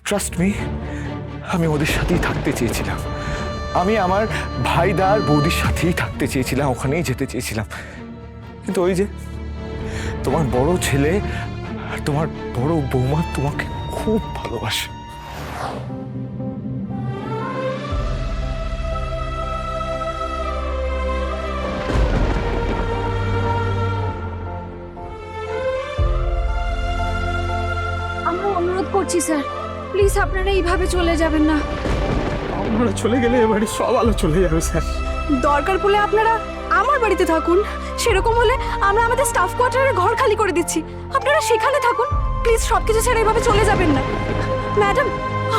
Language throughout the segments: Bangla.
ট্রাস্ট মি, আমি ওদের সাথেই থাকতে চেয়েছিলাম। আমি আমার ভাইদার বৌদির সাথেই থাকতে চেয়েছিলাম, ওখানেই যেতে চেয়েছিলাম। কিন্তু ওই যে তোমার বড় ছেলে আর তোমার বড় বৌমা তোমাকে খুব ভালোবাসে। আমরা অনুরোধ করছি স্যার, প্লিজ আপনারা এইভাবে চলে যাবেন না। আপনারা চলে গেলে এবারে সব আলো চলে যাবে স্যার। দরকার পড়লে আপনারা আমার বাড়িতে থাকুন, সেরকম হলে আমরা আমাদের স্টাফ কোয়ার্টারে ঘর খালি করে দিচ্ছি, আপনারা সেখানে থাকুন। প্লিজ সবকিছু ছেড়ে এভাবে চলে যাবেন না। ম্যাডাম,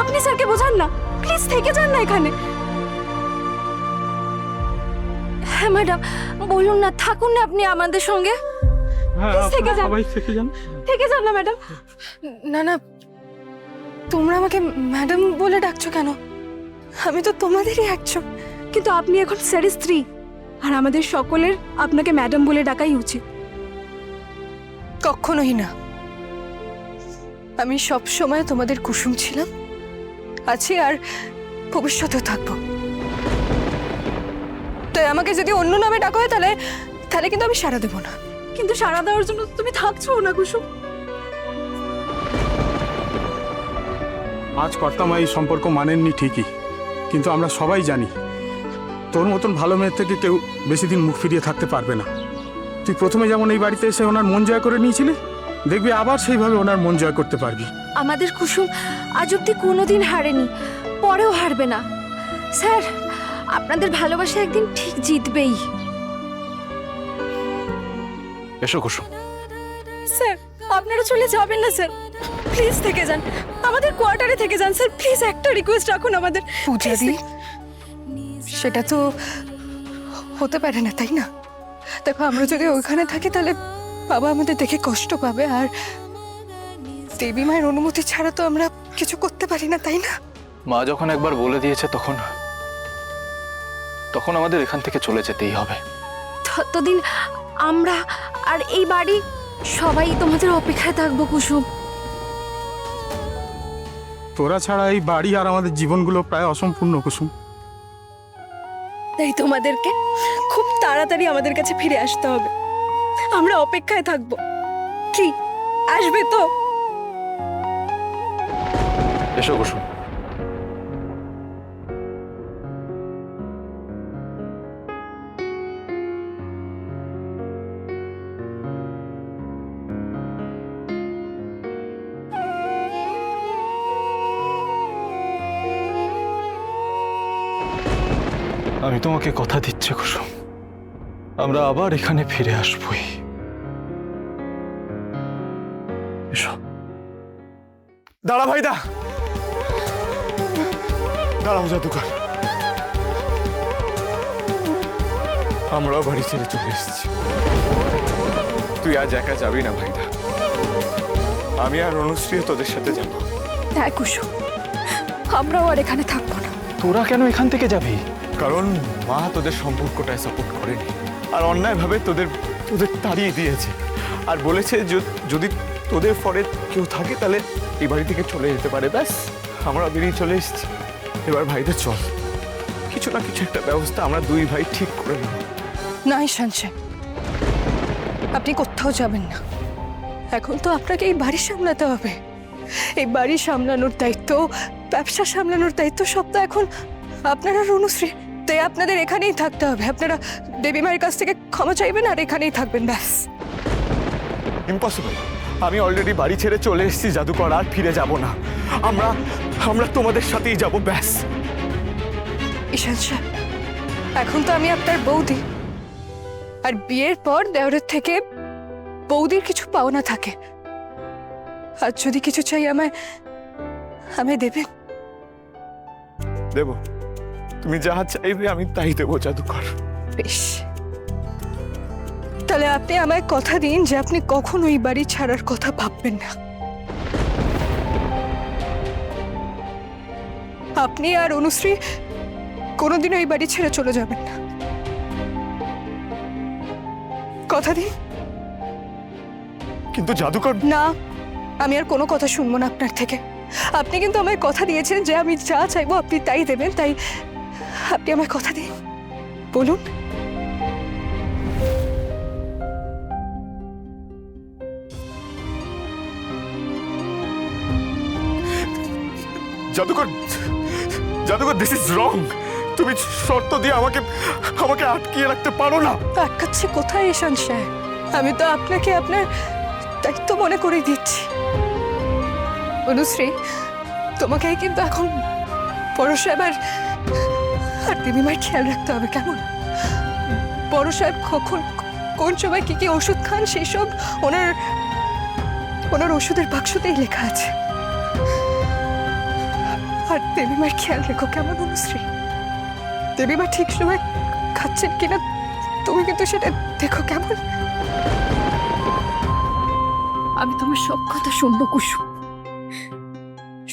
আপনি স্যারকে বোঝান না, প্লিজ থেকে যান না এখানে। হ্যাঁ ম্যাডাম, বলুন না, থাকুন না আপনি আমাদের সঙ্গে। হ্যাঁ, Please থেকে যান। সবাই থেকে যান। থেকে যান না ম্যাডাম। না না, তোমরা আমাকে ম্যাডাম বলে ডাকছো কেন? আমি তো তোমাদেরই একজন। কিন্তু আপনি এখন স্যারের স্ত্রী, আর আমাদের সকলের আপনাকে ম্যাডাম বলে ডাকাই উচিত। কখনোই না। আমি সব সময় তোমাদের কুসুম ছিলাম, আছি আর ভবিষ্যতেও থাকবো। তাই আমাকে যদি অন্য নামে ডাকা হয় তাহলে তাহলে কিন্তু আমি সাড়া দেবো না। কিন্তু সাড়া দেওয়ার জন্য তুমি থাকছো না কুসুম। আজ কর্তামা এই সম্পর্ক মানেননি ঠিকই, কিন্তু আমরা সবাই জানি তোর মতন ভালো মেয়ের থেকে কেউ বেশি দিন মুখ ফিরিয়ে থাকতে পারবে না। তুই প্রথমে যেমন এই বাড়িতে এসে ওনার মন জয় করে নিয়েছিলি, দেখবি আবার সেইভাবে ওনার মন জয় করতে পারবি। আমাদের কুসুম আজ অব্দি কোনোদিন হারেনি, পরেও হারবে না। স্যার, আপনাদের ভালোবাসা একদিন ঠিক জিতবেই। এসো কুসুম। স্যার, আপনারা চলে যাবেন না স্যার, প্লিজ থেকে যান, আমাদের কোয়ার্টারে থেকে যান স্যার। প্লিজ একটা রিকোয়েস্ট রাখুন আমাদের। পূজাদি, সেটা তো হতে পারে না, তাই না? দেখো, আমরা যদি ওইখানে থাকি তাহলে বাবা আমাদের দেখে কষ্ট পাবে, আর দেবী মায়ের অনুমতি ছাড়া তো আমরা কিছু করতে পারি না, তাই না? মা যখন একবার বলে দিয়েছে তখন তখন আমাদের এখান থেকে চলে যেতেই হবে। ততদিন আমরা আর এই বাড়ি সবাই তোমাদের অপেক্ষায় থাকবো কুসুম। তোরা ছাড়া এই বাড়ি আর আমাদের জীবনগুলো প্রায় অসম্পূর্ণ কুসুম। তাই তোমাদেরকে খুব তাড়াতাড়ি আমাদের কাছে ফিরে আসতে হবে, আমরা অপেক্ষায় থাকবো। কি আসবে তো? এসো কুসুম। আমি তোমাকে কথা দিচ্ছি কুসুম, আমরা আবার এখানে ফিরে আসবই। এসো। দাঁড়া ভাইদা, দাঁড়াও জাদুকর। আমরাও বাড়ি ছেড়ে চলে এসেছি। তুই আজ একা যাবি না ভাইদা, আমি আর অনুশ্রী তোদের সাথে যাব। হ্যাঁ কুসুম, আমরাও আর এখানে থাকবো না। তোরা কেন এখান থেকে যাবি? কারণ মা তোদের সম্পর্কটায় সাপোর্ট করেনি, আর অন্যায়ভাবে তোদের তাড়িয়ে দিয়েছে, আর বলেছে যদি তোদের পরে কেউ থাকে তাহলে এই বাড়ি থেকে চলে যেতে পারে। ব্যাস, আমরা বেরিয়ে চলে এসেছি। এবার ভাইদের চল, কিছু না কিছু একটা ব্যবস্থা আমরা দুই ভাই ঠিক করে নেব। না ঈশান সাহেব, আপনি কোথাও যাবেন না। এখন তো আপনাকে এই বাড়ি সামলাতে হবে। এই বাড়ি সামলানোর দায়িত্ব, ব্যবসা সামলানোর দায়িত্ব সব তো এখন আপনারা অনুশ্রী। তাই আপনাদের এখানেই থাকতে হবে। আপনারা দেবী মায়ের কাছ থেকে ক্ষমা চাইবেন আর এখানেই থাকবেন, ব্যাস। ইম্পসিবল, আমি অলরেডি বাড়ি ছেড়ে চলে এসেছি জাদুকর, আর ফিরে যাব না। আমরা তোমাদের সাথেই যাব, ব্যাস। ঈশান সাহেব, এখন তো আমি আপনার বৌদি, আর বিয়ের পর দেওরের থেকে বৌদির কিছু পাওনা থাকে। আর যদি কিছু চাই আমায় দেবেন। দেব, তুমি যা চাইবে আমি তাই দেবো জাদুকর। বেশ, তাহলে আপনি আমায় কথা দিন যে আপনি কখনো এই বাড়ি ছাড়ার কথা ভাববেন না। আপনি আর অনুশ্রী কোনোদিনও এই বাড়ি ছেড়ে চলে যাবেন না, কথা দিন। কিন্তু জাদুকর। না, আমি আর কোনো কথা শুনবো না আপনার থেকে। আপনি কিন্তু আমায় কথা দিয়েছেন যে আমি যা চাইবো আপনি তাই দেবেন, তাই আপনি আমায় কথা দিন, বলুন। জাদুকর, জাদুকর, দিস ইজ রং। তুমি শর্ত দিয়ে আমাকে আমাকে আটকিয়ে রাখতে পারো না। আটকাচ্ছে কোথায় ঈশান সাহেব? আমি তো আপনাকে আপনার দায়িত্ব মনে করে দিচ্ছি। অনুশ্রী, তোমাকেই কিন্তু এখন বড় সাহেব আর দিদিমার খেয়াল রাখতে হবে, কেমন? বড় সাহেব কখন কোন সময় কি কি ওষুধ খান সেই সব ওনার ওষুধের বাক্সতেই লেখা আছে। আর দেবীমার খেয়াল রেখো, কেমন অনুশ্রী? দেবীমা ঠিক সময় খাচ্ছেন কিনা তুমি কিন্তু সেটা দেখো, কেমন? আমি তোমার সব কথা শুনবো কুসুম,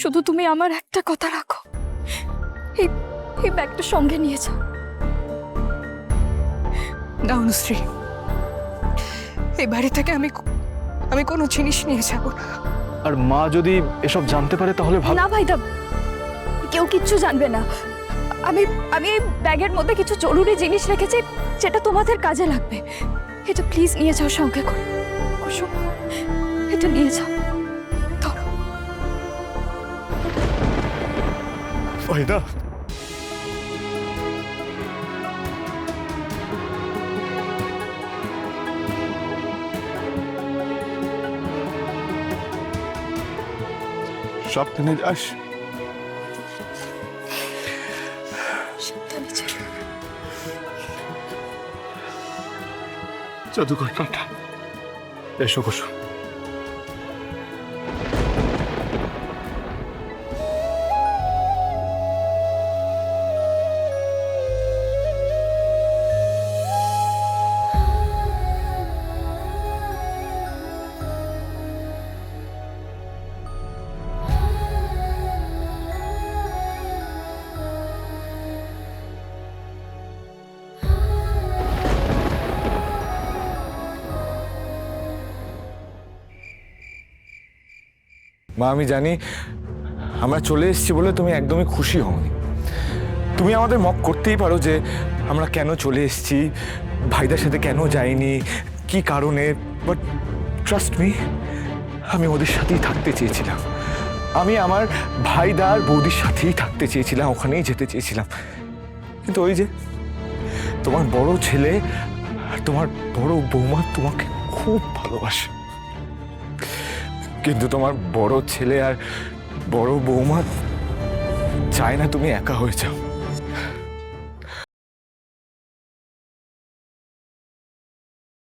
শুধু তুমি আমার একটা কথা রাখো, এই ব্যাগটা সঙ্গে নিয়ে যাও। না অনুশ্রী, এই বাড়ি থেকে আমি কোনো জিনিস নিয়ে যাব না। আর মা যদি এসব জানতে পারে তাহলে ভালো। না ভাইদা, কেউ কিচ্ছু জানবে না। আমি এই ব্যাগের মধ্যে কিছু জরুরি জিনিস রেখেছি যেটা তোমাদের কাজে লাগবে। এটা প্লিজ নিয়ে যাও সঙ্গে করে। কুসুম, এটা নিয়ে যাও। ধরো। ভাইদা, সাবধানে যাস। জাদুকর কাটা, এসো কুসুম। মা, আমি জানি আমরা চলে এসেছি বলে তুমি একদমই খুশি হওনি। তুমি আমাদের মক করতেই পারো যে আমরা কেন চলে এসেছি, ভাইদার সাথে কেন যাইনি, কি কারণে, বাট ট্রাস্ট মি, আমি ওদের সাথেই থাকতে চেয়েছিলাম। আমি আমার ভাইদার বৌদির সাথেই থাকতে চেয়েছিলাম, ওখানেই যেতে চেয়েছিলাম। কিন্তু ওই যে তোমার বড় ছেলে আর তোমার বড় বৌমা তোমাকে খুব ভালোবাসে, কিন্তু তোমার বড় ছেলে আর বড় বৌমা চায় না তুমি একা হয়ে যাও।